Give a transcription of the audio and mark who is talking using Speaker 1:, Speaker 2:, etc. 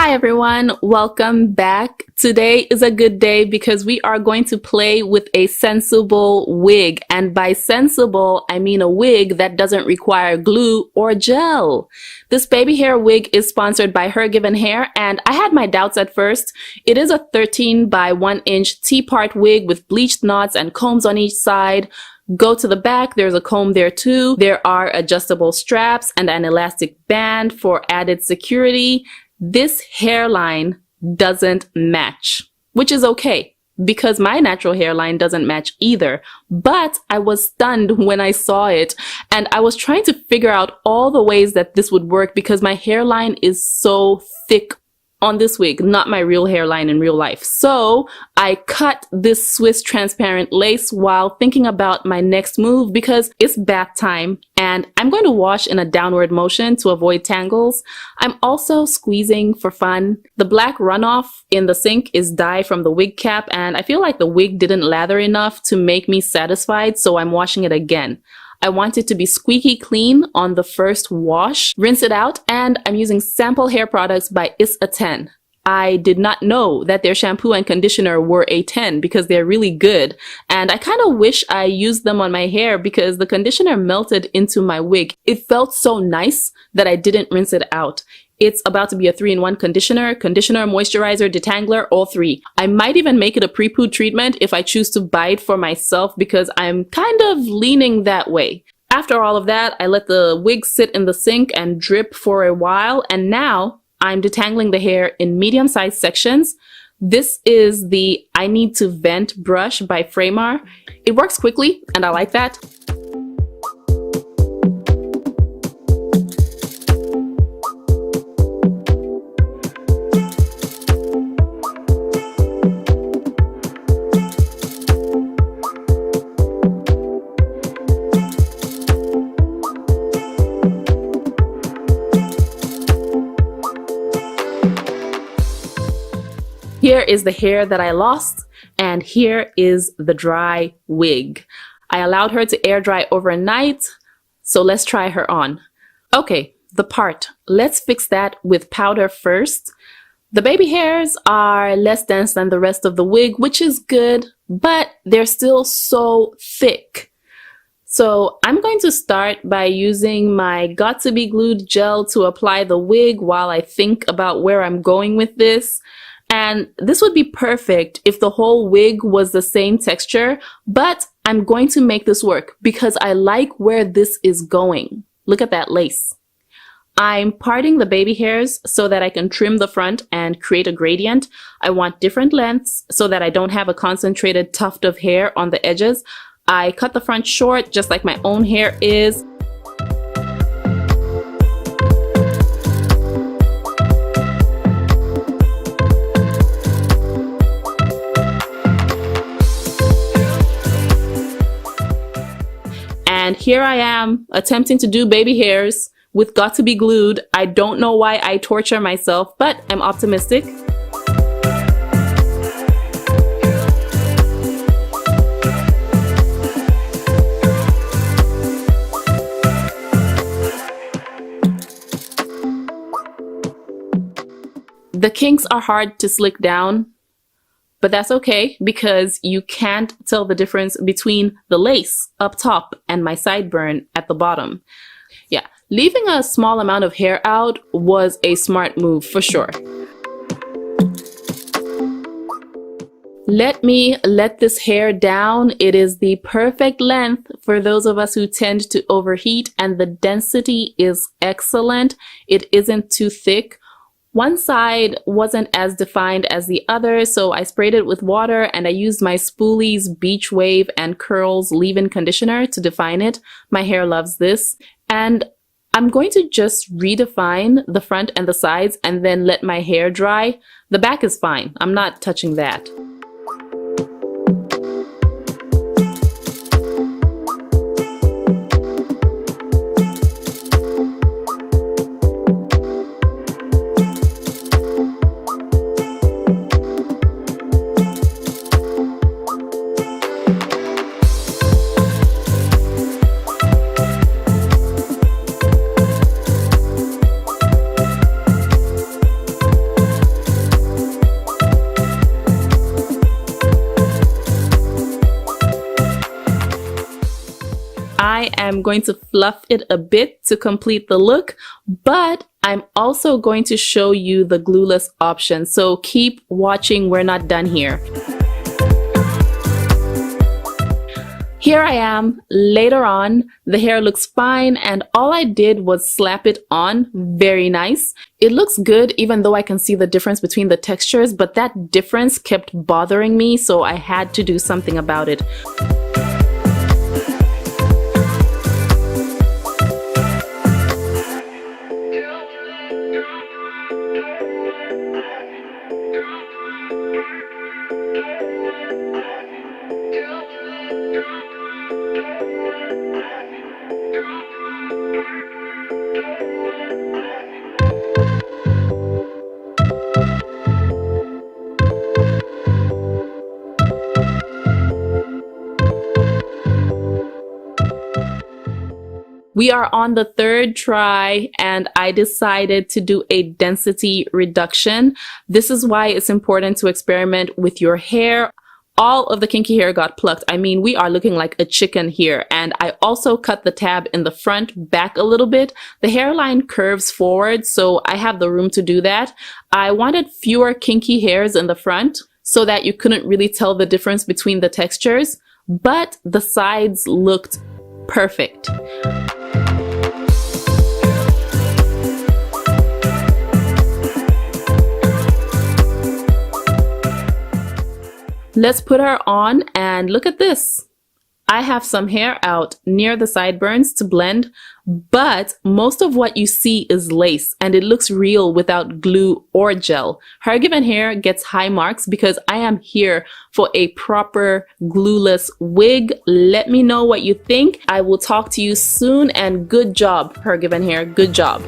Speaker 1: Hi everyone, welcome back. Today is a good day because we are going to play with a sensible wig. And by sensible, I mean a wig that doesn't require glue or gel. This baby hair wig is sponsored by HerGivenHair, and I had my doubts at first. It is a 13 by 1 inch T-part wig with bleached knots and combs on each side. Go to the back, there's a comb there too. There are adjustable straps and an elastic band for added security. This hairline doesn't match, which is okay because my natural hairline doesn't match either. But I was stunned when I saw it, and I was trying to figure out all the ways that this would work because my hairline is so thick on this wig, not my real hairline in real life. So I cut this Swiss transparent lace while thinking about my next move because it's bath time and I'm going to wash in a downward motion to avoid tangles. I'm also squeezing for fun. The black runoff in the sink is dye from the wig cap, and I feel like the wig didn't lather enough to make me satisfied, so I'm washing it again. I want it to be squeaky clean on the first wash. Rinse it out, and I'm using Sample Hair Products by Is a 10. I did not know that their shampoo and conditioner were a 10 because they're really good. And I kind of wish I used them on my hair because the conditioner melted into my wig. It felt so nice that I didn't rinse it out. It's about to be a 3-in-1 conditioner, moisturizer, detangler, all three. I might even make it a pre-poo treatment if I choose to buy it for myself because I'm kind of leaning that way. After all of that, I let the wig sit in the sink and drip for a while, and now I'm detangling the hair in medium-sized sections. This is the I Need to Vent brush by Framar. It works quickly, and I like that. Here is the hair that I lost, and here is the dry wig. I allowed her to air dry overnight, so let's try her on. Okay, the part. Let's fix that with powder first. The baby hairs are less dense than the rest of the wig, which is good, but they're still so thick. So I'm going to start by using my Got to Be Glued gel to apply the wig while I think about where I'm going with this. And this would be perfect if the whole wig was the same texture, but I'm going to make this work because I like where this is going. Look at that lace. I'm parting the baby hairs so that I can trim the front and create a gradient. I want different lengths so that I don't have a concentrated tuft of hair on the edges. I cut the front short just like my own hair is. And here I am attempting to do baby hairs with Got to Be Glued. I don't know why I torture myself, but I'm optimistic. The kinks are hard to slick down, but that's okay because you can't tell the difference between the lace up top and my sideburn at the bottom. Yeah, leaving a small amount of hair out was a smart move for sure. Let me let this hair down. It is the perfect length for those of us who tend to overheat, and the density is excellent. It isn't too thick. One side wasn't as defined as the other, so I sprayed it with water and I used my Spoolie's Beach Wave and Curls leave-in conditioner to define it. My hair loves this. And I'm going to just redefine the front and the sides and then let my hair dry. The back is fine. I'm not touching that. I'm going to fluff it a bit to complete the look, but I'm also going to show you the glueless option. So keep watching, we're not done here. Here I am later on. The hair looks fine and all I did was slap it on. Very nice. It looks good even though I can see the difference between the textures, but that difference kept bothering me, so I had to do something about it. We are on the third try and I decided to do a density reduction. This is why it's important to experiment with your hair. All of the kinky hair got plucked. I mean, we are looking like a chicken here. And I also cut the tab in the front back a little bit. The hairline curves forward, so I have the room to do that. I wanted fewer kinky hairs in the front so that you couldn't really tell the difference between the textures, but the sides looked perfect. Let's put her on and look at this. I have some hair out near the sideburns to blend, but most of what you see is lace and it looks real without glue or gel. HerGivenHair gets high marks because I am here for a proper glueless wig. Let me know what you think. I will talk to you soon and good job, HerGivenHair. Good job.